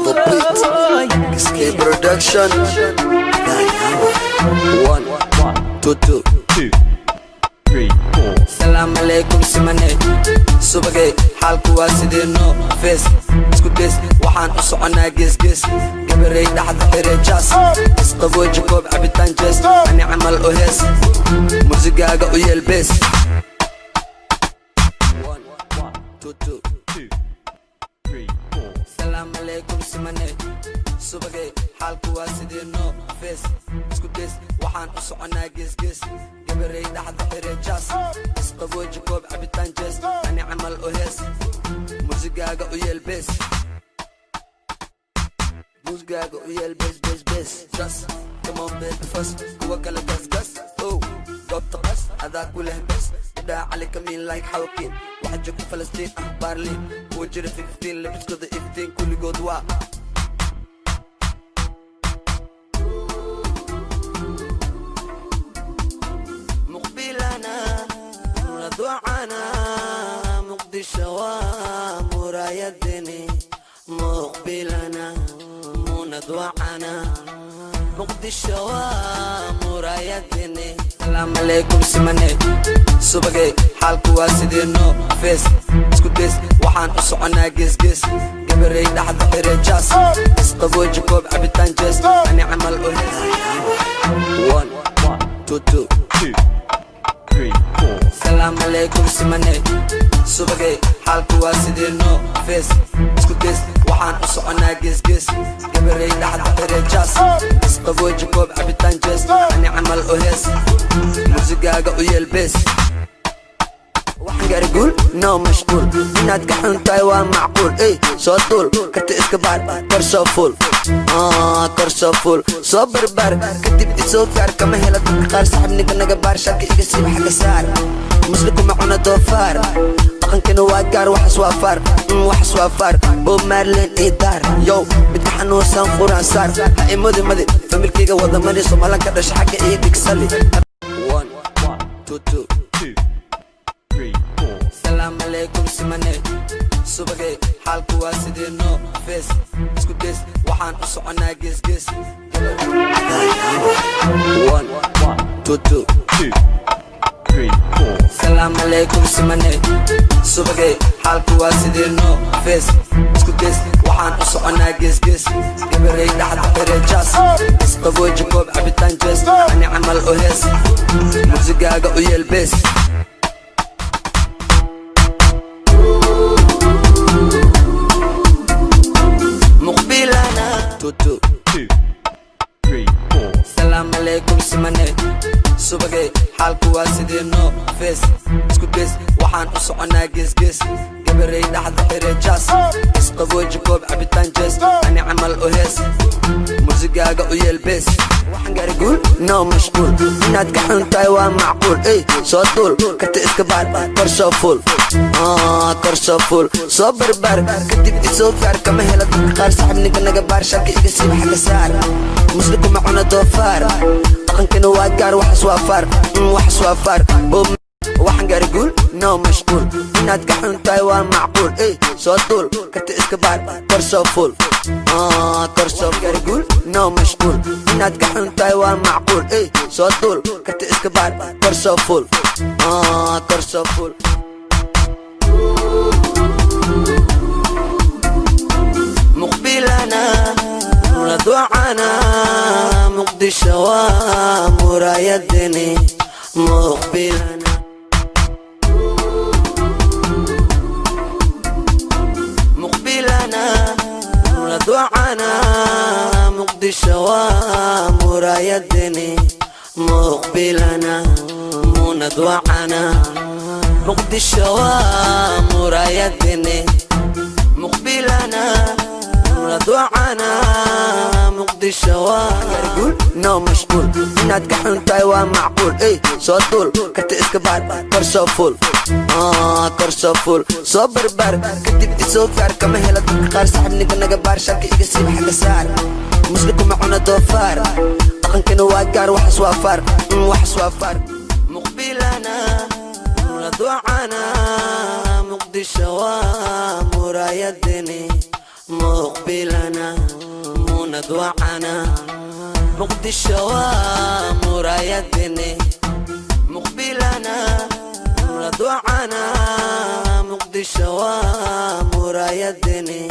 the beat. Escape production. 1, 2, 2, 3, 4. Salam alaikum simane. Subagay xalku waa sidino face. Isku des waxaan u soconaa gees. Gabaray dhaxda xire jas. Isqabo Jacob cabitaan jes. Ani camal oo hees. Muusigaaga u yeel bees. 1, 2, 2, 3, 4. Salam alaikum simane. Subagay xalku waa sidino face. Isku des waxaan u soconaa gees. Gabaray dhaxda xire jas. Isqabo Jacob cabitaan jes. Ani camal oo hees. Muusigaaga u yeel bees. Muusigaaga u yeel bees. Just come on baby first. Kuwa kala gas. Oh, goobta qas adaa ku leh bes. Idhaa cali kamiin like xawkiin. Waxa joogta Falastiin Barliin. Kuwa jira 15 labiskooda iftiin kulligood waa مقبلنا مقدشة ومرايدني مقبلنا مندوعنا مقدشة ومرايدني السلام عليكم سمني سبقي حالكو واسدينو فيس اسكو ديس وحان اسعنا جيس قبري لحظة حيري جاس اسقبو جاكوب عبتان جيس اني عمل اوهيس 1, 2, 3, 4. Salam alaikum simane. Subagay xalku waa sidino face. Isku des waxaan u soconaa gees. Gabaray dhaxda xire jas. Isqabo Jacob cabitaan jes. Ani camal oo hees. Muusigaaga u yeel bees. waxaan gaari guul no mashquul. inaad ka xun tahay waa macquul. soo duul karti iska baar kor soo fuul. kor soo fuul soo barbaar kadib isoo gaar kama hela dadka qaar saxibniga naga baar shaki iga siiba xagga saar musliku macuna doofaar dhaqankina waa gaar waxas waa faar Bob Marley idaar yow midka xanuunsan quraan saar ha imadi familkayga wada mari Soomaalian ka dhashay xagga iyo digsali 1, 2, 3, 4. Salam alaikum simane. Subagay xalku waa sidino face. Isku des waxaan u soconaa gees. 1, 2, 3, 4. Salam alaikum simane. Subagay xalku waa sidino face. Isku des waxaan u soconaa gees. Gabaray dhaxda xire jas. Isqabo Jacob cabitaan jes. Ani camal oo hees. Muusigaaga u yeel bees. مقبلنا 2, 3, 4. Salam alaikum simane. Subagay xalku waa sidino face. Isku des waxaan u soconaa gees. Gabaray dhaxda xire jas. Isqabo Jacob cabitaan jes. Ani camal oo hees. Muusigaaga u yeel bees. waxaan gaari guul no mashquul. inaad ka xun tahay waa macquul. soo duul karti iska baar kor soo fuul. kor soo fuul soo barbaar kadib isoo gaar kama hela dadka qaar saxibniga naga baar shaki iga siiba xagga saar musliku macuna doofaar dhaqankina waa gaar waxas waa faar waxaan gaari guul no mashquul. inaad ka xun tahay waa macquul. soo duul karti iska baar kor soo fuul. kor soo gaari guul no mashquul. inaad ka xun tahay waa macquul. soo duul karti iska baar kor soo fuul. kor soo fuul مقبلنا ندوعنا مقدشة ومرايدني مقبلنا ندوعنا مقدشة ومرايدني مقبلنا ندوعنا مقدشة ومرايدني مقبلنا ندوعنا مقدشة ومرايدني no mashquul. inaad ka xun tahay waa macquul. soo duul karti iska baar kor soo fuul. kor soo fuul soo barbaar kadib isoo gaar kama hela dadka qaar saxibniga naga baar shaki iga siiba xagga saar musliku macuna doofaar dhaqankina waa gaar waxas waa faar مقبلنا ندوعنا مقدشة ومرايدني مقبلنا موند وعنا مقدشة ومرايدني مقبلنا موند وعنا مقدشة ومرايدني